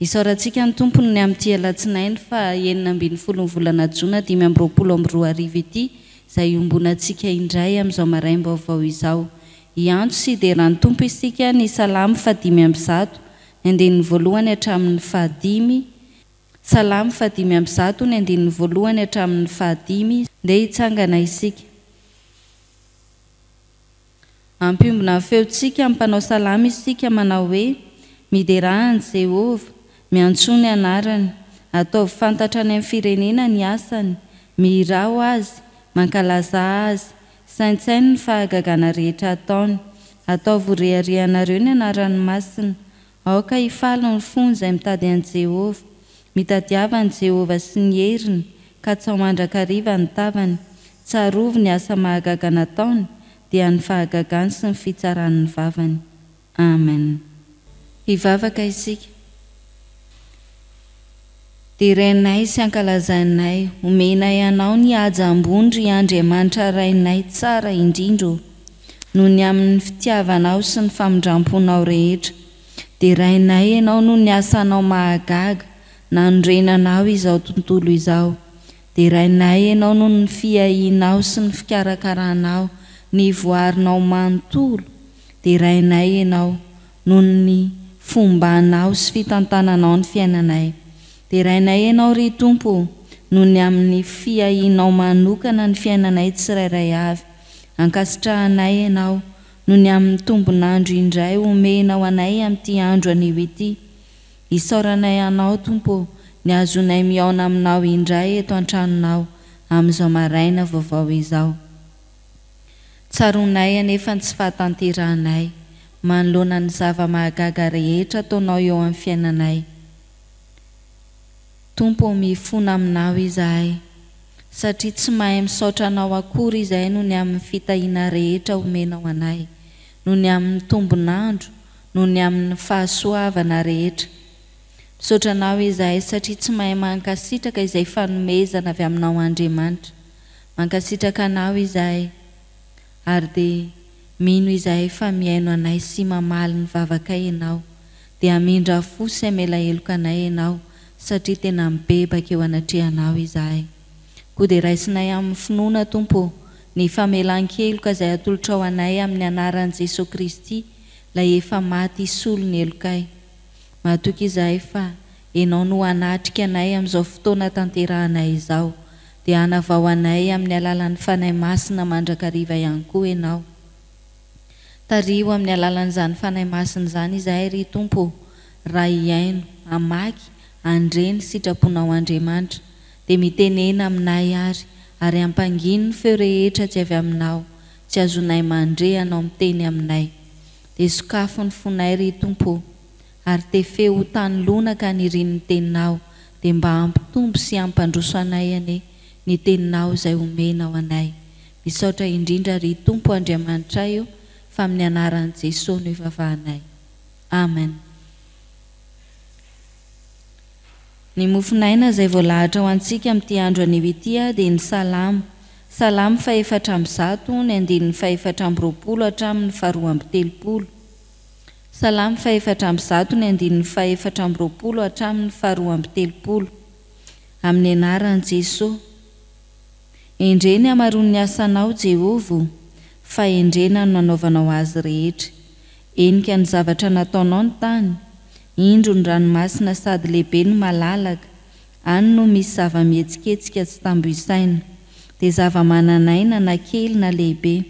Isaorantsika ny tompony ny amin'ity alatsinainy fa 9 volana jona 2022 ity izay ombonantsika indray amin'izao maraim-baovao izao. Iantso sy ideran'ny tompo isika ny salamo 5:10 ny andinin'ny voalohany hatramin'ny 5. Salamo 5:10 ny andinin'ny voalohany hatramin'ny 5 dia hitsangana isika. Ampiombona feontsika ampanao salamo isika manao hoe: miderahan'i Jehova, miantso ny anarany, ataovy fantatra any amin'ny firenena ny asany, mirao azy, mankalaza azy, saintsainy ny fahagagana rehetra ataony, ataovy reharehanareo ny anarany masina, aoka hifalo ny fony izay mitady an'i Jehova, mitadiavany Jehova sy ny heriny, ka tsy ao mandrakariva ny tavany, tsarovy ny asa mahagagana ataony, dia ny fahagagany sy ny fitsarany ny vavany. Amen. Hivavaka isika. Direnay sy ankalazanay, omenay anao ny haja ambony ry Andriamanitra rainay tsara indrindro, noho ny amin'ny fitiavanao sy ny famindramponao rehetra. Dirainay ianao noho ny asanao mahagaga, nanorenanao izao tontolo izao. Dirainay ianao noho ny fiahinao sy ny fikarakaranao, ny voarinao manontolo. Dirainay ianao noho ny fombanao sy fitantananao ny fiainanay. Dirainay ianao ry Tompo, noho ny amin'ny fiahinao manokana ny fiainanay tsirairay avy. Ankasitrahanay ianao noho ny amin'ny tombonandro indray omenao anay amin'ity andro anio ity. Isaoranay anao Tompo, ny azonay miaona aminao indray eto an-tranonao amin'izao maraina vaovao izao. Tsaronay anefa tsy fahatanterahanay, manoloana ny zava-mahagaga rehetra ataonao eo amin'ny fiainanay. Tompo, mifona aminao izahay, satria tsy mahay misaotra anao akory izahay noho ny amin'ny fitahiana rehetra omenao anay, noho ny amin'ny tombonandro, noho ny amin'ny fahasoavana rehetra. Misaotra anao izahay satria tsy mahay mankasitraka izay fanomezana avy aminao Andriamanitra. Mankasitraka anao izahay, ary dia mino izahay fa miaino anay sy mamaly ny vavakay ianao, dia amindra fo sy amela heloka anay ianao, satria tena mibebaka eo anatrehanao izahay. Koa dia raisinay amin'ny finoana Tompo, ny famelan-keloka izay atolotra ao anay amin'ny anaran'i Jesosy Kristy, ilay efa maty isolo ny helokay. Mahatoky izahay fa ianao no hanatrika anay amin'izao fotoana tanterahanay izao, dia hanavao anay amin'ny alalan'ny fanahy masina mandrakariva ihany koa ianao. Tario amin'ny alalan'izany fanahy masina izany izahay ry Tompo, raha hiaino, hamaky, handreny sitraponao Andriamanitra, dia mitenena aminay ary hampangino ny feo rehetra tsy avy aminao, tsy azonay mandre anao miteny aminay. Dia sokafo ny fonay ry Tompo, ary te feo ho tany lonaka ny rinin'ny teninao, dia mba hampitombo sy hampandroso anay ane ny teninao izay omenao anay. Misaotra indrindra ry Tompo Andriamanitra io, fa amin'ny anaran'i Jesosy no ivavahanay. Amen. Ny mofinaina izay voalahatra ho antsika amin'ity andro anio ity dia ny salamo. Salamo 4:100 ny andinin'ny 4:20 hatramin'ny 2:30. Salamo 4:100 ny andinin'ny 4:20 hatramin'ny 2:30. Amin'ny anaran'i Jesosy. Endreny hamaroany ny asanao Jehova, fa endrena no nanaovanao azy rehetra. Enika ny zavatra nataonao ny tany, indro ny ranomasina sady lehibe ny malalaka, any no misy zava-mihetsiketsika tsy tambo-isaina, dia zava-mananaina na kely na lehibe,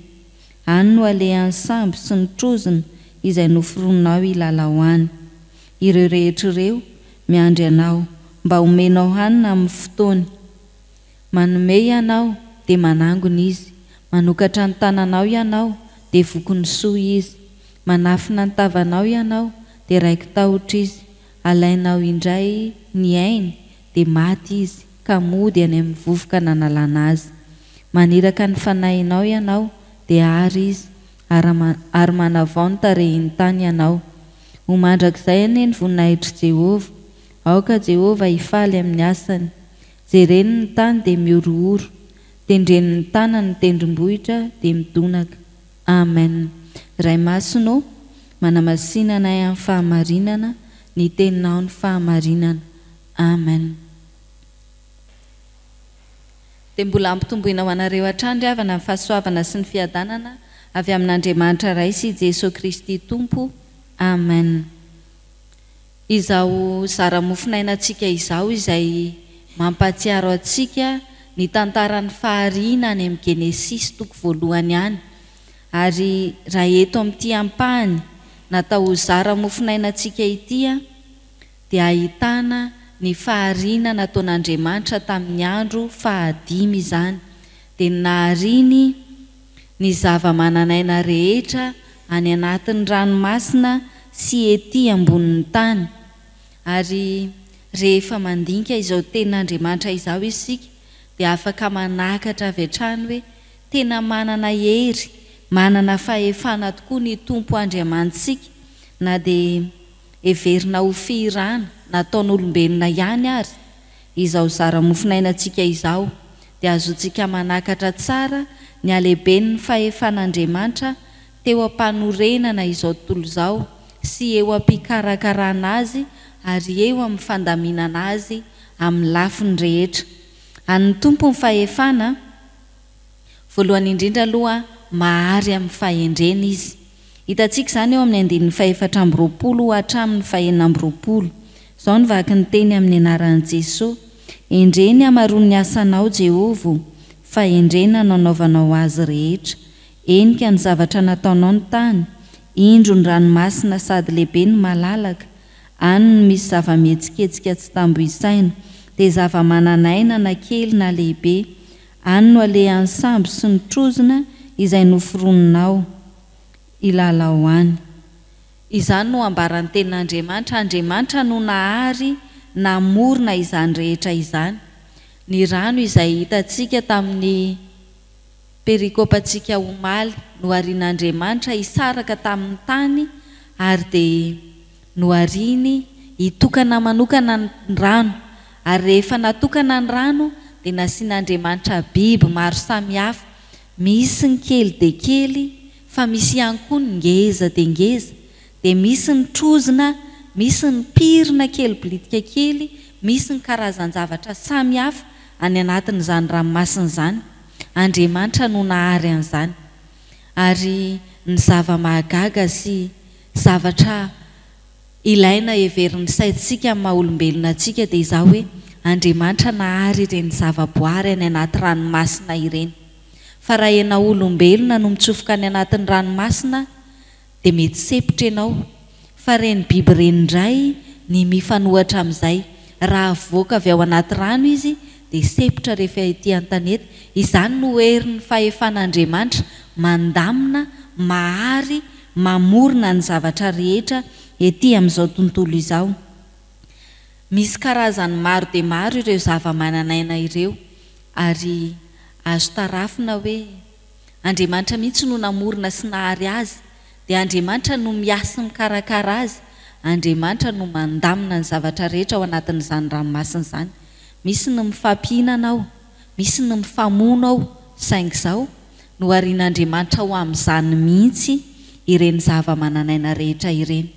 any no alehan'ny sambo sy ny trozona izay noforonao hilalao any. Ireo rehetra ireo miandry anao mba homenao hanina amin'ny fotoany. Manome ianao dia manangona izy, manokatra ny tananao ianao dia vokony soa izy, manafina ny tavanao ianao dia raiky tahotra izy, alainao indray ny ainy dia maty izy, ka mody any amin'ny vovoka nanalana azy. Maniraka ny fanahinao ianao dia ary izy, ary manavao ny tarehin'ny tany ianao. Ho mandrakizay ane ny voninahitry Jehova, aoka Jehova hifaly amin'ny asany. Jereny ny tany dia miorooro, tendreny ny tanany ny tendrombohitra dia midonaka. Amen. Ray masino, manamasinana amin'ny fahamarinana, ny teninao ny fahamarinana. Amen. Dia mbola ampitomboina ho anareo hatrany ry havana ny fahasoavana sy ny fiadanana avy amin'Andriamanitra Ray sy Jesosy Kristy Tompo. Amen. Izao zara-mofinainantsika izao izay mampatsiaro antsika ny tantaran'ny fahariana any amin'ny Genesis toko voalohany any. Ary raha eto amin'ity ampahany natao zara-mofinainantsika ity dia ahitana ny fahariana nataon'Andriamanitra tamin'ny andro 5 izany, dia nahariny ny zava-mananaina rehetra any anatin'ny ranomasina sy ety ambonin'ny tany. Ary rehefa mandinika izao tenin'Andriamanitra izao isika dia afaka manakatra avy hatrany hoe tena manana hery, manana fahefana tokoa ny Tompo Andriamantsika, na dia heverina ho firana nataon'olombelona ihany ary izao zara-mofinainantsika izao, dia azontsika manakatra tsara ny halehiben'ny fahefan'Andriamanitra teo ampanorenana izao tontolo izao sy eo ampikarakarana azy ary eo amin'ny fandaminana azy amin'ny lafiny rehetra. An'ny Tompo ny fahefana, voalohany indrindra aloha mahary amin'ny fahendrena izy. Hitantsika izany eo amin'ny 420 hatramin'ny 420. Izao ny vaky ny teny amin'ny anaran'i Jesosy: endreny hamaroany ny asanao Jehovah, fahendrena nanaovanao azy rehetra. Enika ny zavatra nataonao ny tany, indro ny ranomasina sady lehibe ny malalaka, any no misy zava-mihetsiketsika tsy tambo isaina, dia zava-mananaina na kely na lehibe, any no alehan'ny sambo sy ny trozona izay noforoninao ilalao any. Izany no ambaran'ny tenin'Andriamanitra. Andriamanitra no nahary namorona izany rehetra izany. Ny rano izay hitantsika tamin'ny perikopantsika omaly no harian'Andriamanitra hisaraka tamin'ny tany, ary dia no hariany hitokana manokana ny rano. Ary rehefa natokana ny rano dia nasian'Andriamanitra biby maro samihafa, misy ny kely dia kely, fa misy ihany koa ny ngeza dia ngeza, dia misy ny trozona, misy ny pirina kely bilitika kely, misy ny karazan-javatra samihafa any anatin'izany ranomasina izany. Andriamanitra no nahary an'izany. Ary ny zava-mahagaga sy zavatra ilaina heverin'ny saintsika amin'ny maha-olombelona antsika dia izao hoe Andriamanitra nahary ireny zava-boary any anaty ranomasina ireny. Fa raha ianao olombelona no mitsofoka any anatin'ny ranomasina dia mety sepotra ianao. Fa reny biby reny indray ny mifanohatra amin'izay. Raha avoaka avy ao anaty rano izy dia sepotra rehefa ety an-tanety. Izany no herin'ny fahefan'Andriamanitra mandamina, mahary, mamorona ny zavatra rehetra ety amin'izao tontolo izao. Misy karazany maro dia maro ireo zava-mananaina ireo, ary azo tarafina hoe Andriamanitra mihitsy no namorona sy nahary azy, dia Andriamanitra no miasa mikarakara azy. Andriamanitra no mandamina ny zavatra rehetra ao anatin'izany ranomasina izany. Misy ny mifampihinana ao, misy ny mifamono ao, saingy izao no harian'Andriamanitra ho amin'izany mihitsy ireny zava-mananaina rehetra ireny.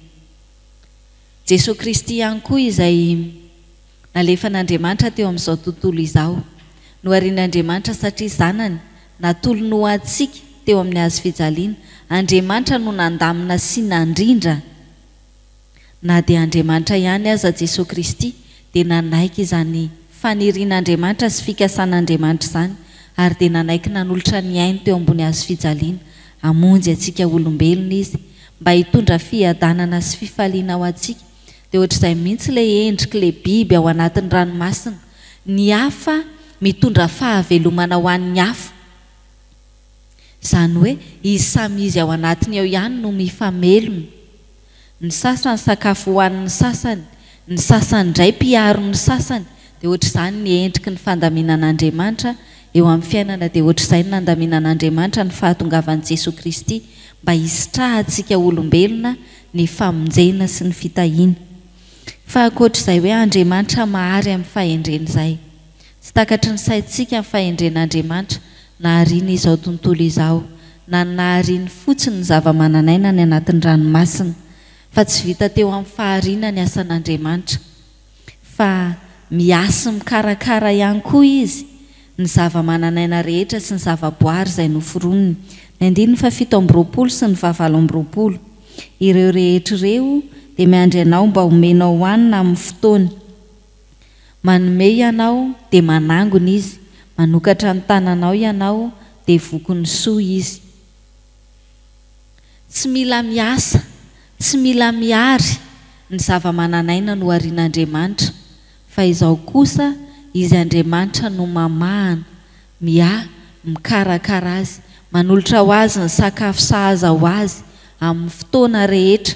Jesosy Kristy ihany koa izay nalefan'Andriamanitra teo amin'izao tontolo izao no harian'Andriamanitra satria zanany natolony ho antsika teo amin'ny hazo fijaliana. Andriamanitra no nandamina sy nandrindra. Na dia Andriamanitra ihany aza Jesosy Kristy dia nanaiky izany fanirian'Andriamanitra sy fikasan'Andriamanitra izany, ary dia nanaiky nanolotra ny ainy teo ambony hazo fijaliana hamonjy antsika olombelona izy, mba hitondra fiadanana sy fifaliana ao antsika. Dia ohatr'izay mihitsy ilay endrika ilay biby ao anatin'ny ranomasina, ny hafa mitondra fahavelomana ho an'ny hafa. Izany hoe izy samy izy ao anatiny ao ihany no mifamelona. Ny sasany sakafo hohanin'ny sasany, ny sasany indray mpiaro ny sasany. Dia ohatr'izany ny endriky ny fandaminan'Andriamanitra eo amin'ny fiainana. Dia ohatr'izay ny nandaminan'Andriamanitra ny fahatongavan'i Jesosy Kristy mba hisitrahantsika olombelona ny famonjena sy ny fitahiana. Fa ankoatr'izay hoe Andriamanitra mahary amin'ny fahendrena izay, tsy takatry ny saintsika amin'ny fahendren'Andriamanitra nahariana izao tontolo izao, na nahariany fotsiny ny zava-mananaina ny anatin'ny ranomasina, fa tsy vita teo amin'ny fahariana ny asan'Andriamanitra fa miasa mikarakara ihany koa izy ny zava-mananaina rehetra sy ny zava-boary izay noforoniny. Ny 7:20 sy ny 20:20 ireo rehetra ireo dia miandry ianao mba homenao hoanina amin'ny fotoany. Manome ianao dia manangona izy, manokatra ny tananao ianao dia vokony soa izy. Tsy mila miasa, tsy mila miary ny zava-mananaina no arian'Andriamanitra, fa izao kosa izy Andriamanitra no mamahana, mikarakara azy, manolotra ho azy ny sakafo sahaza ho azy amin'ny fotoana rehetra.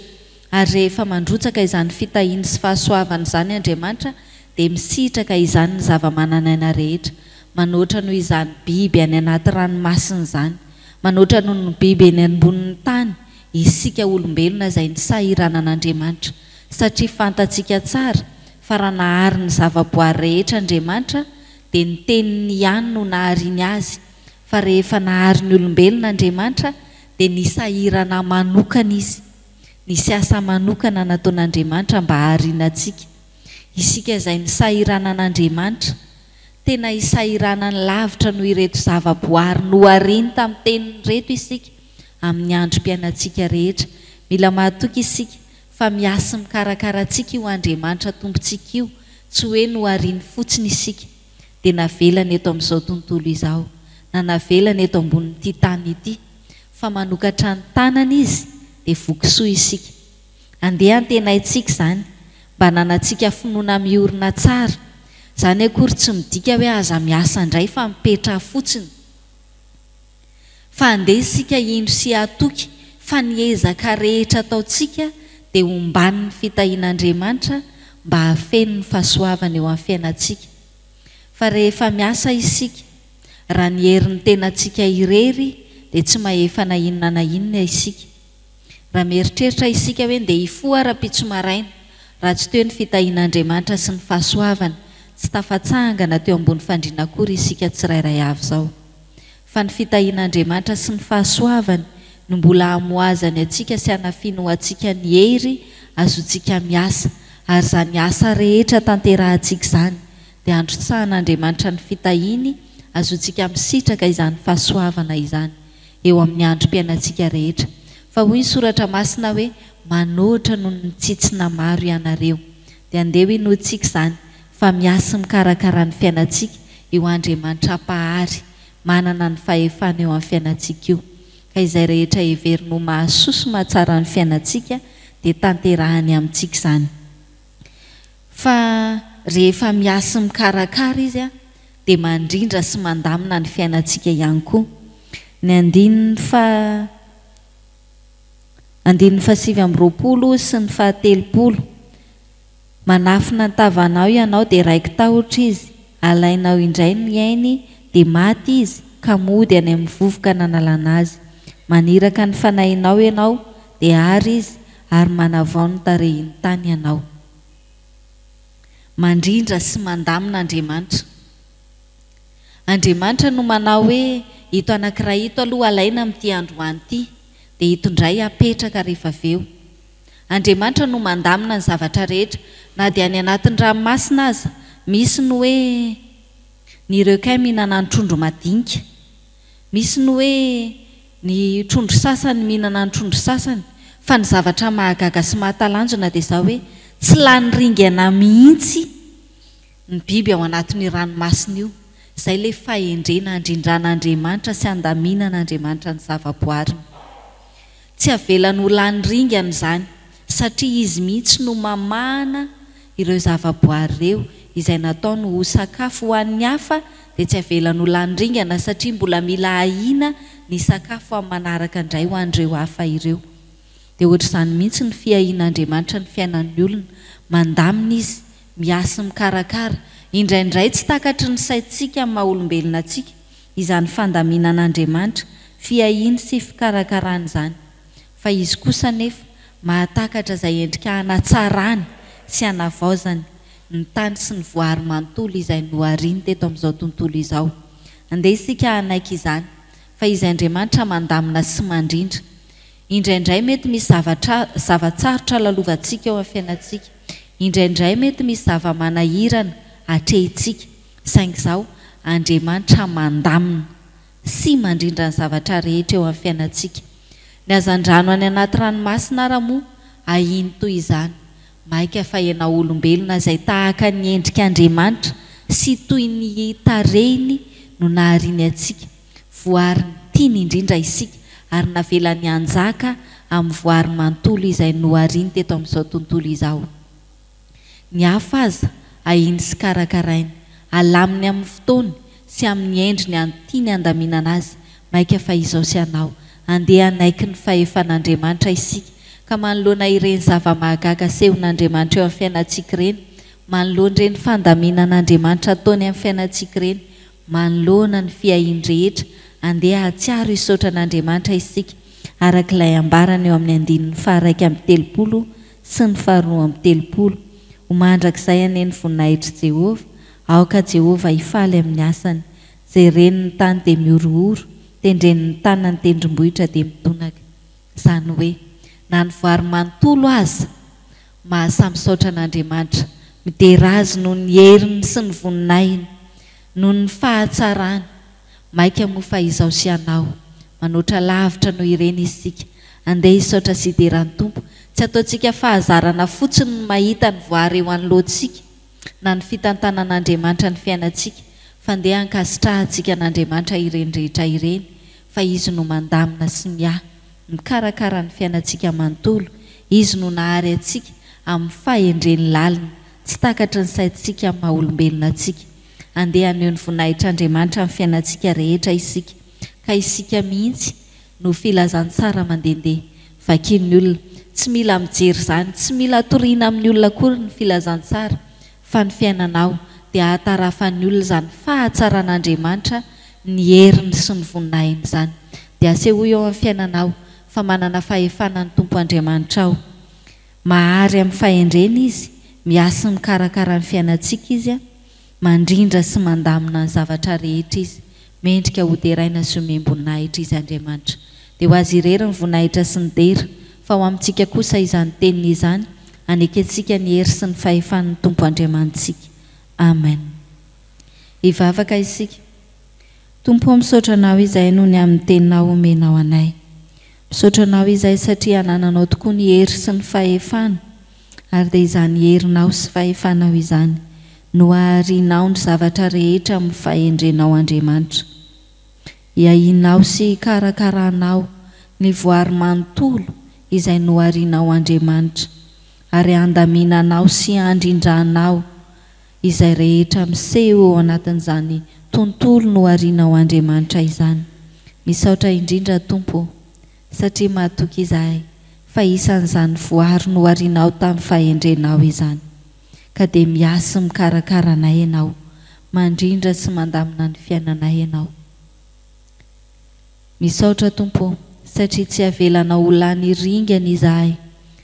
Ary rehefa mandrotsaka izany fitahiany sy fahasoavana izany Andriamanitra dia misitraka izany ny zava-mananaina rehetra, manoatra noho izany biby any anaty ranomasina izany, manoatra noho ny biby eny ambonin'ny tany, isika olombelona izay ny sahiranan'Andriamanitra, satria fantatsika tsara fa raha nahary ny zava-boary rehetra Andriamanitra dia ny teniny ihany no nahariany azy, fa rehefa nahary ny olombelona Andriamanitra dia ny sahirana manokana izy, nisy asa manokana nataon'Andriamanitra mba hahariana antsika. Isika izay ny sahiranan'Andriamanitra tena hisahiranany lavitra noho ireto zava-boary nohariany tamin'ny teniny reto isika amin'ny androm-piainantsika rehetra. Mila mahatoky isika fa miasa mikarakara antsika io Andriamanitra tompontsika io, tsy hoe nohariany fotsiny isika dia navelany eto amin'izao tontolo izao, na navelany eto ambonin'ity tany ity, fa manokatra ny tanana izy dia vokisoa isika. Andeha antenaintsika izany mba nanantsika finoana miorina tsara, izany akory tsy midika hoe aza miasa indray fa mipetra fotsiny, fa andeha isika indro sy hatoky fa niezaka rehetra ataontsika dia homban'ny fitahian'Andriamanitra mba hafeno ny fahasoavana eo amin'ny fiainantsika. Fa rehefa miasa isika raha ny herin'ny tenantsika irery dia tsy mahefa na inona na inona isika. Raha mieritreritra isika hoe ndeha hifoha ara-pitso maraina, raha tsy teo ny fitahian'Andriamanitra sy ny fahasoavana, tsy tafatsangana teo ambony fandriana akory isika tsirairay avy izao. Fa ny fitahian'Andriamanitra sy ny fahasoavany no mbola hamoazany antsika sy hanafiana ho antsika ny hery azontsika miasa, ary izany asa rehetra tanterahantsika izany dia androtsahan'Andriamanitra ny fitahiany azontsika misitraka izany fahasoavana izany eo amin'ny androm-piainantsika rehetra. Fa hoy ny soratra masina hoe manoatra noho ny tsitsina maro ianareo. Dia andeha hoe nohontsika izany fa miasa mikarakara ny fiainantsika eo Andriamanitra mpahary, manana ny fahefana eo amin'ny fiainantsika io. Ka izay rehetra heverino mahasoso mahatsara ny fiainantsika dia tanterahany amintsika izany. Fa rehefa miasa mikarakara izy dia mandrindra sy mandamina ny fiainantsika ihany koa. Ny 9:20 sy ny 30, manafina ny tavanao ianao dia raiky tahotra izy, alainao indray ny ainy dia maty izy, ka mody any amin'ny vovoka nanalana azy. Maniraka ny fanahinao ianao dia ary izy, ary manavao ny tarehiny tany ianao. Mandrindra sy mandamina Andriamanitra. Andriamanitra no manao hoe ito anankiray ito aloha alaina amin'ity androany ity dia hitondray apetraka rehefa avy eo. Andriamanitra no mandamina ny zavatra rehetra, na dia any anatin'ny ranomasina aza. Misy ny hoe ny requin mihinana ny trondro madinika, misy ny hoe ny trondro sasany mihinana ny trondro sasany, fa ny zavatra mahagaga sy mahatalanjona dia izao hoe tsy lany ringana mihitsy ny biby ao anatin'ny ranomasina io. Izay ilay fahendrena andrindran'Andriamanitra sy andaminan'Andriamanitra ny zava-boariny. Tsy avelany ho lany ringana izany, satria izy mihitsy no mamahana ireo zava-boary ireo izay nataony ho sakafo ho an'ny hafa, dia tsy avelany ho lany ringana satria mbola mila ahina ny sakafo amin'ny manaraka indray ho an'ireo hafa ireo. Dia ohatr'izany mihitsy ny fiahian'Andriamanitra ny fiainan'ny olona, mandamina izy, miasa mikarakara, indraindray tsy takatry ny saintsika amin'ny maha-olombelona antsika izany fandaminan'Andriamanitra, fiahiany sy fikarakarany izany, fa izy kosa nefa mahatakatra izay endrika hanatsarany sy hanavaozany ny tany sy ny voary manontolo izay nohariany teto amin'izao tontolo izao. Andeha isika hanaiky izany fa izy Andriamanitra mandamina sy mandrindra. indraindray mety misy zavatsarotra lalovantsika eo amin'ny fiainantsika, indraindray mety misy zava-manahirana atrehitsika, saingy izao Andriamanitra mandamina sy mandrindra ny zavatra rehetra eo amin'ny fiainantsika. Ny hazandrano any anaty ranomasina ara moa ahiny toy izany, maika fa ianao olombelona izay tahaka ny endrik'Andriamanitra sy toy ny tarehiny no nahariany antsika, voary ny tiany indrindra isika ary navelany anjaka amin'ny voary manontolo izay nohariany teto amin'izao tontolo izao. Ny hafa aza ahiny sy karakarainy, alaminy amin'ny fotoany sy amin'ny endriny tiany andaminana azy, maika fa izao sy anao andeha anaiky ny fahefan'Andriamanitra isika ka manoloana ireny zava-mahagaga sehon'Andriamanitra eo amin'ny fiainantsika ireny, manoloana ireny fandaminan'Andriamanitra ataony amin'ny fiainantsika ireny, manoloana ny fiahiany rehetra, andeha hatsiaro hisaotra an'Andriamanitra isika arak'ilay ambarana eo amin'ny 1:30 sy ny 2:30. Ho mandrakizay aneny voninahitra Jehova, aoka Jehova hifaly amin'ny asany, izay reniny tany dia miorohoro, tendreniny tanany tendrombohitra dia mitonaka. Izany hoe na ny voary manontolo aza mahasamisaotra an'Andriamanitra, midera azy noho ny heriny sy ny voninahiny, noho ny fahatsarany, maika moa fa izao sy anao manoatra lavitra noho ireny isika, andeha hisaotra sy hideran'ny Tompo. Tsy ataontsika fahazarana fotsiny ny mahita ny voary eo anoloantsika na ny fitantanan'Andriamanitra ny fiainantsika, fa andeha hankasitrahantsika an'Andriamanitra ireny rehetra ireny, fa izy no mandamina sy mikarakara ny fiainantsika manontolo, izy no nahary antsika amin'ny fahendreny lalina, tsy takatry ny saintsika amin'ny maha-olombelona antsika. Andeha aneo ny vonahitr'Andriamanitra amin'ny fiainantsika rehetra isika, ka isika mihitsy no filazantsara mandehandeha vakian'ny olona. Tsy mila mijery izany, tsy mila toriana amin'ny olona akory ny filazantsara, fa ny fiainanao dia hatarafan'ny olona izany fahatsaran'Andriamanitra, ny heriny sy ny voninahiny izany. Dia aseho eo amin'ny fiainanao fa manana fahefanany Tompo Andriamanitra ao. Mahary amin'ny fahendreny izy, miasa mikarakara ny fiainantsika izy, mandrindra sy mandamina ny zavatra rehetra izy, mendrika ho deraina sy omem-boninahitra izy Andriamanitra. Dia ho azy irery ny voninahitra sy ny dera, fa ho amintsika kosa izany teniny izany, anekentsika ny hery sy ny fahefan'ny Tompo Andriamantsika. Amen. Hivavaka isika. Tompo, misaotra anao izay noho ny amin'ny teninao omenao anay. Misaotra anao izay satria anananao tokoa ny hery sy ny fahefana, ary dia izany herinao sy fahefanao izany no aharianao ny zavatra rehetra amin'ny fahendrenao Andriamanitra. Hiahinao sy karakaranao ny voary manontolo izay noharianao Andriamanitra, ary andaminanao sy andrindranao izay rehetra miseho eo anatin'izany tontolo noharianao Andriamanitra izany. Misaotra indrindra Tompo, satria mahatoky izahay fa isan'izany voary noharianao tamin'ny fahendrenao izany, ka dia miasa mikarakara anay ianao, mandrindra sy mandamina ny fiainanay ianao. Misaotra Tompo, satria tsy avelanao ho lany ringana izahay,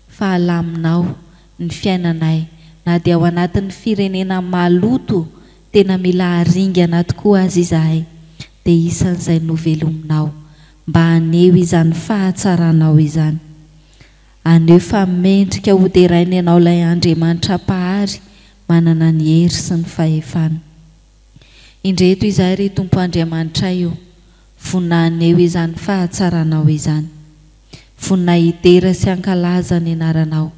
fa halaminao ny fiainanay, na dia ao anatin'ny firenena maloto tena mila haringana tokoa azy izahay, dia isan'izay novelominao mba haneho izany fahatsaranao izany. Aneo fa mendrika ho deraina ianao ilay Andriamanitra pahary, manana ny hery sy ny fahefana. Indreto izahay ry Tompo Andriamanitra io, vonina aneo izany fahatsaranao izany, vonina hidera sy hankalaza ny anaranao,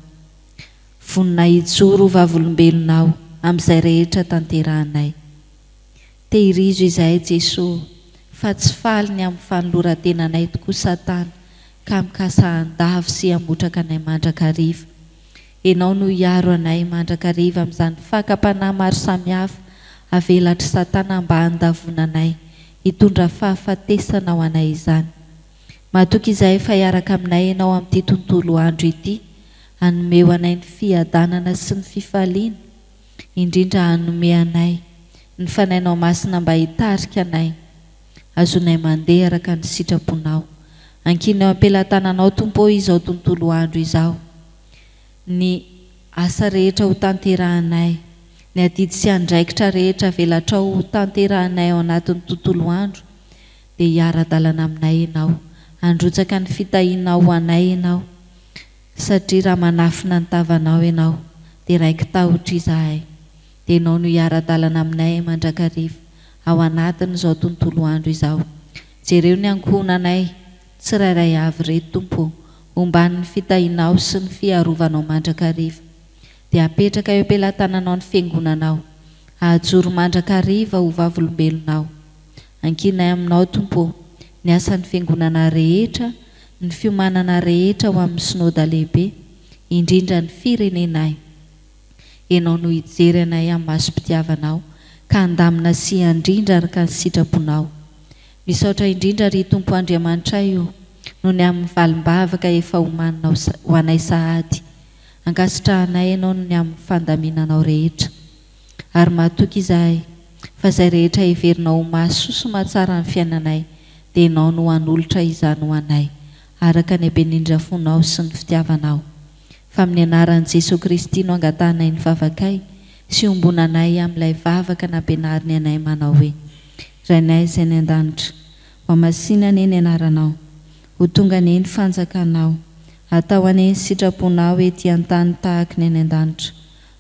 vonina hijoro vavolombelonao amin'izay rehetra tanterahanay. Tehirizo izahay Jesosy, fa tsy faliny amin'ny fanoloran-tenanay tokoa Satana, ka mikasahan-davo sy hamotraka anay mandrakariva. Ianao no hiaro anay mandrakariva amin'izany fakapanahy maro samihafa avelatry Satana mba handavona anay, hitondra fahafatesana ao anay izany. Mahatoky izahay fa hiaraka aminay ianao amin'ity tontolo andro ity, hanomeo anay ny fiadanana sy ny fifaliana, indrindra hanome anay ny fanainao masina mba hitarika anay, azonay mandeha araka ny sitraponao. Ankinao ampelantananao Tompo izao tontolo andro izao, ny asa rehetra ho tanterahanay, ny adidy sy andraikitra rehetra velatra ho tanterahanay ao anatin'ny tontolo andro, dia hiara-dalana aminay ianao, androtsaka ny fitahinao ho anay ianao, satria raha manafina ny tavanao ianao dia raiky tahotra izahay. Dia ianao no hiara-dalana aminay mandrakariva ao anatin'izao tontolo andro izao. Jereo ny ankohonanay tsirairay avy reto Tompo, omban'ny fitahinao sy ny fiarovanao mandrakariva. Dia apetraka eo am-pelatananao ny fiangonanao, ahajoro mandrakariva ho vavolombelonao. Ankinay aminao Tompo ny asan'ny fiangonana rehetra, ny fiomanana rehetra ho amin'ny synoda lehibe, indrindra ny firenenay. Ianao no hijery anay amin'ny masom-pitiavanao, ka andamina sy andrindra araka ny sitraponao. Misaotra indrindra ry Tompo Andriamanitra io, no ny amin'ny valim-bavaka efa homaninao ho anay sahady. Ankasitrahanay ianao no ny amin'ny fandaminanao rehetra. Ary mahatoky izahay fa izay rehetra heverinao ho mahasoa sy mahatsara ny fiainanay, dia ianao no hanolotra izany ho anay, araka ny haben'indra fonao sy ny fitiavanao. Fa amin'ny anaran'i Jesosy Kristy no angatanay ny vavakay sy ombonanay amin'ilay vavaka nampianariny anay manao hoe: Rainay izay ny an-danitra, ho masinany ny anaranao, ho tonga ny fanjakanao, atao any sitraponao ety an-tany tahaka ny any an-danitra.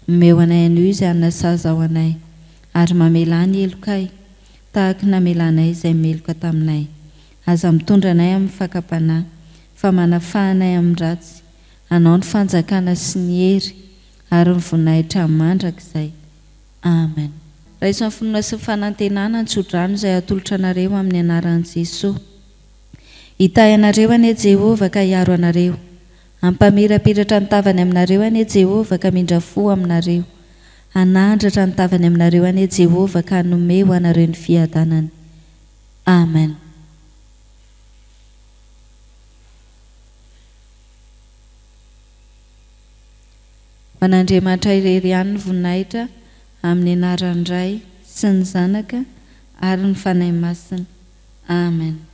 Meo anay anio izay hanana saza ao anay, ary mamela ny elokay tahaka namelanay izay meloka taminay. Aza mitondra anay amin'ny fakapanahy, fa manafahanay amin'ny ratsy. Anao ny fanjakana sy ny hery, ary ny voninahitra mandrakizay. Amen. Raha isan'ny finoana sy fanantenana ny tsodrano izay atolotra anareo amin'ny anaran'i Jesosy. Hitay anareo anie Jehovah ka hiaro anareo, ampamirapiratra ny tavany aminareo anie Jehovah ka mindra fo aminareo, anandratra ny tavany aminareo anie Jehovah ka hanome ho anareo ny fiadanany. Amen. Manandriamanitra irery ihany ny voninahitra amin'ny anaran'ny Ray sy ny Zanaka ary ny Fanahy Masina. Amen.